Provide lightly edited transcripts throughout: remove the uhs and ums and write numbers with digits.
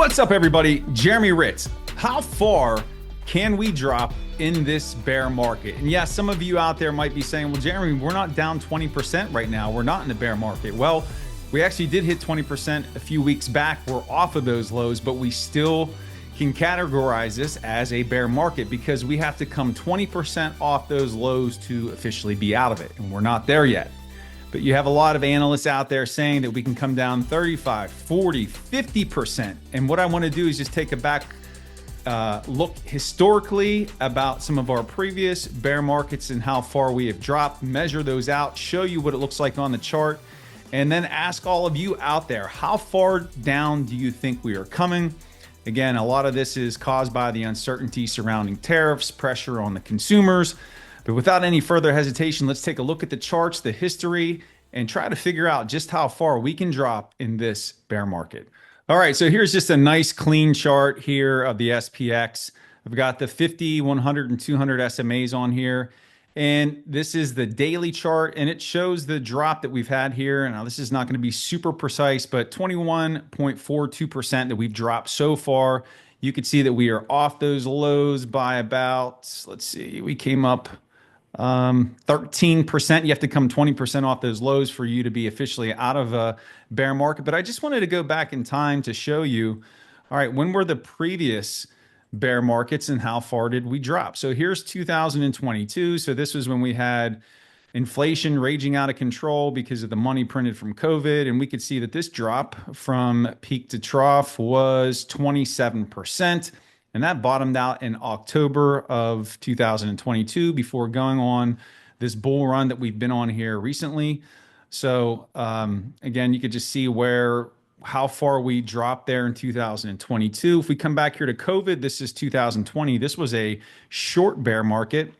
What's up, everybody? Jeremy Ritz. How far can we drop in this bear market? And yes, some of you out there might be saying, well, Jeremy, we're not down 20% right now. We're not in a bear market. Well, we actually did hit 20% a few weeks back. We're off of those lows, but we still can categorize this as a bear market because we have to come 20% off those lows to officially be out of it. And we're not there yet. But you have a lot of analysts out there saying that we can come down 35, 40, 50%. And what I want to do is just take a back look historically about some of our previous bear markets and how far we have dropped, measure those out, show you what it looks like on the chart, and then ask all of you out there, how far down do you think we are coming? Again, a lot of this is caused by the uncertainty surrounding tariffs, pressure on the consumers. But without any further hesitation, let's take a look at the charts, the history, and try to figure out just how far we can drop in this bear market. All right, so here's just a nice clean chart here of the SPX. I've got the 50, 100, and 200 SMAs on here. And this is the daily chart, and it shows the drop that we've had here. Now, this is not going to be super precise, but 21.42% that we've dropped so far. You can see that we are off those lows by about, let's see, we came up 13%. You have to come 20% off those lows for you to be officially out of a bear market. But I just wanted to go back in time to show you, all right, when were the previous bear markets and how far did we drop? So here's 2022. So this was when we had inflation raging out of control because of the money printed from COVID. And we could see that this drop from peak to trough was 27%. And that bottomed out in October of 2022 before going on this bull run that we've been on here recently. So again, you could just see how far we dropped there in 2022. If we come back here to COVID, this is 2020. This was a short bear market.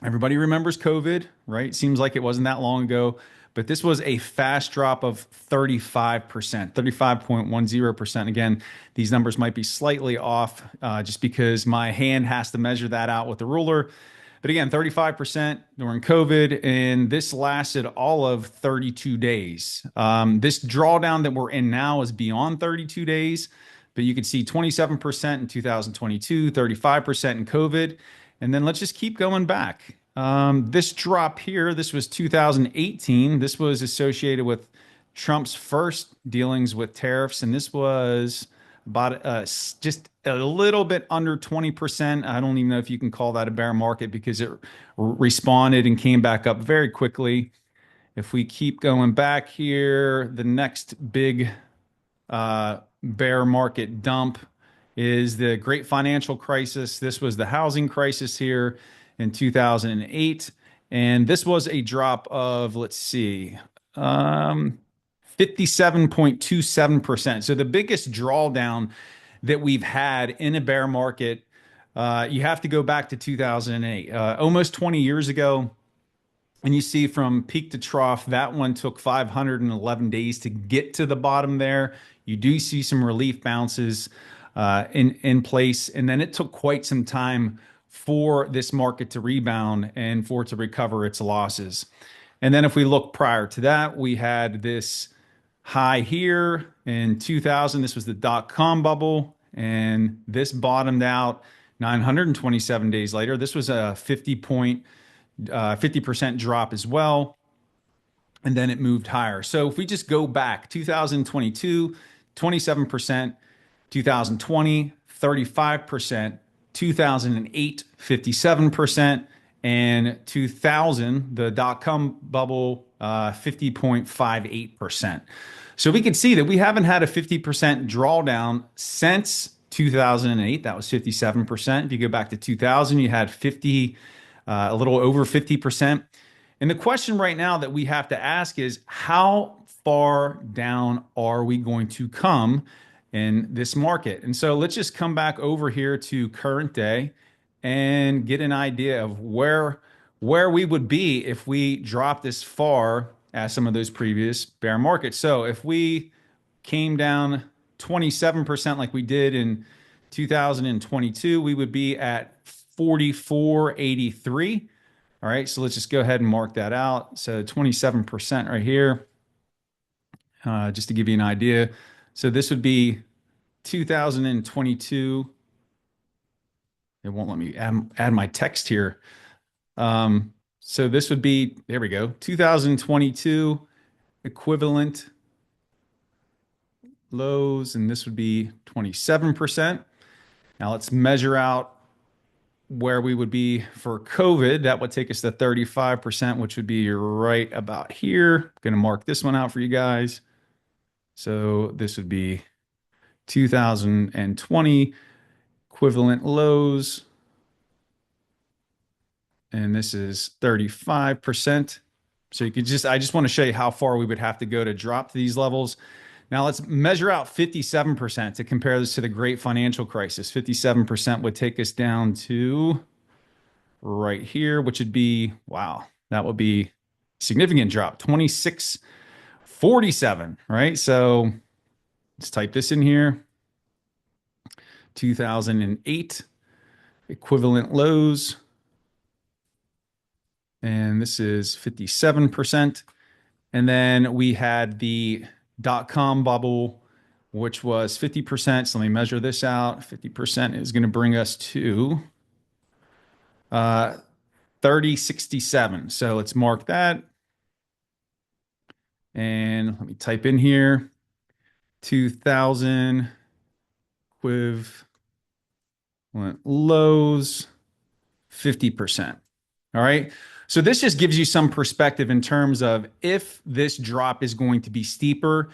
Everybody remembers COVID, right? Seems like it wasn't that long ago. But this was a fast drop of 35%, 35.10%. Again, these numbers might be slightly off just because my hand has to measure that out with the ruler. But again, 35% during COVID, and this lasted all of 32 days. This drawdown that we're in now is beyond 32 days, but you can see 27% in 2022, 35% in COVID. And then let's just keep going back. This drop here, this was 2018. This was associated with Trump's first dealings with tariffs, and this was about just a little bit under 20%. I don't even know if you can call that a bear market because it responded and came back up very quickly. If we keep going back here, the next big bear market dump is the great financial crisis. This was the housing crisis here in 2008. And this was a drop of, let's see, 57.27%. So the biggest drawdown that we've had in a bear market, you have to go back to 2008, almost 20 years ago. And you see from peak to trough, that one took 511 days to get to the bottom there. You do see some relief bounces in place. And then it took quite some time for this market to rebound and for it to recover its losses. And then if we look prior to that, we had this high here in 2000. This was the dot-com bubble, and this bottomed out 927 days later. This was a 50% drop as well. And then it moved higher. So if we just go back, 2022, 27%, 2020, 35%, 2008, 57%, and 2000, the dot-com bubble, 50.58%. So we can see that we haven't had a 50% drawdown since 2008. That was 57%. If you go back to 2000, you had a little over 50%. And the question right now that we have to ask is, how far down are we going to come in this market? And so let's just come back over here to current day and get an idea of where we would be if we dropped this far as some of those previous bear markets. So if we came down 27% like we did in 2022, we would be at 44.83. All right, so let's just go ahead and mark that out. So 27% right here, just to give you an idea. So this would be 2022. It won't let me add my text here. So this would be, there we go, 2022 equivalent lows, and this would be 27%. Now let's measure out where we would be for COVID. That would take us to 35%, which would be right about here. I'm going to mark this one out for you guys. So this would be 2020 equivalent lows. And this is 35%. So you could I just want to show you how far we would have to go to drop to these levels. Now let's measure out 57% to compare this to the great financial crisis. 57% would take us down to right here, which would be, wow, that would be a significant drop, 26.47, right? So let's type this in here. 2008 equivalent lows. And this is 57%. And then we had the dot-com bubble, which was 50%. So let me measure this out. 50% is going to bring us to 3067. So let's mark that. And let me type in here 2000 equivalent lows, 50%. All right. So this just gives you some perspective in terms of if this drop is going to be steeper,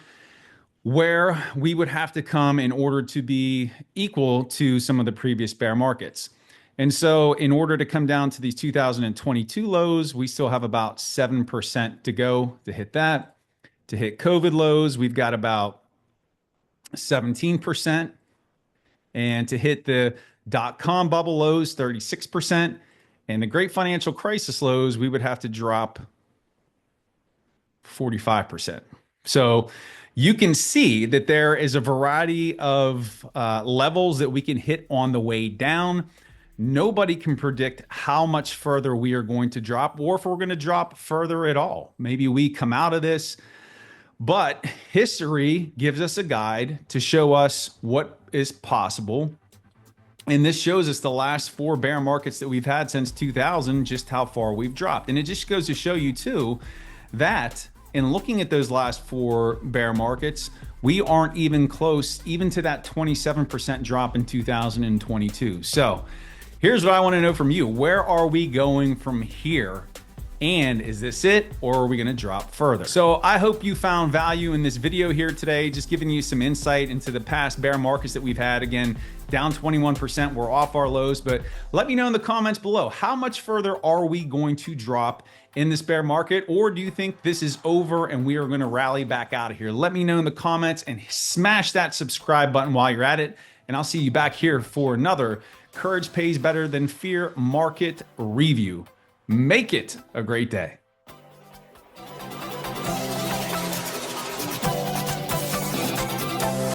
where we would have to come in order to be equal to some of the previous bear markets. And so in order to come down to these 2022 lows, we still have about 7% to go to hit that. To hit COVID lows, we've got about 17%. And to hit the dot-com bubble lows, 36%. And the great financial crisis lows, we would have to drop 45%. So you can see that there is a variety of levels that we can hit on the way down. Nobody can predict how much further we are going to drop or if we're going to drop further at all. Maybe we come out of this, but history gives us a guide to show us what is possible. And this shows us the last 4 bear markets that we've had since 2000, just how far we've dropped. And it just goes to show you too, that in looking at those last 4 bear markets, we aren't even close even to that 27% drop in 2022. So here's what I want to know from you. Where are we going from here? And is this it, or are we going to drop further? So I hope you found value in this video here today, just giving you some insight into the past bear markets that we've had. Again, down 21%, we're off our lows, but let me know in the comments below, how much further are we going to drop in this bear market? Or do you think this is over and we are going to rally back out of here? Let me know in the comments and smash that subscribe button while you're at it. And I'll see you back here for another Courage Pays Better Than Fear market review. Make it a great day.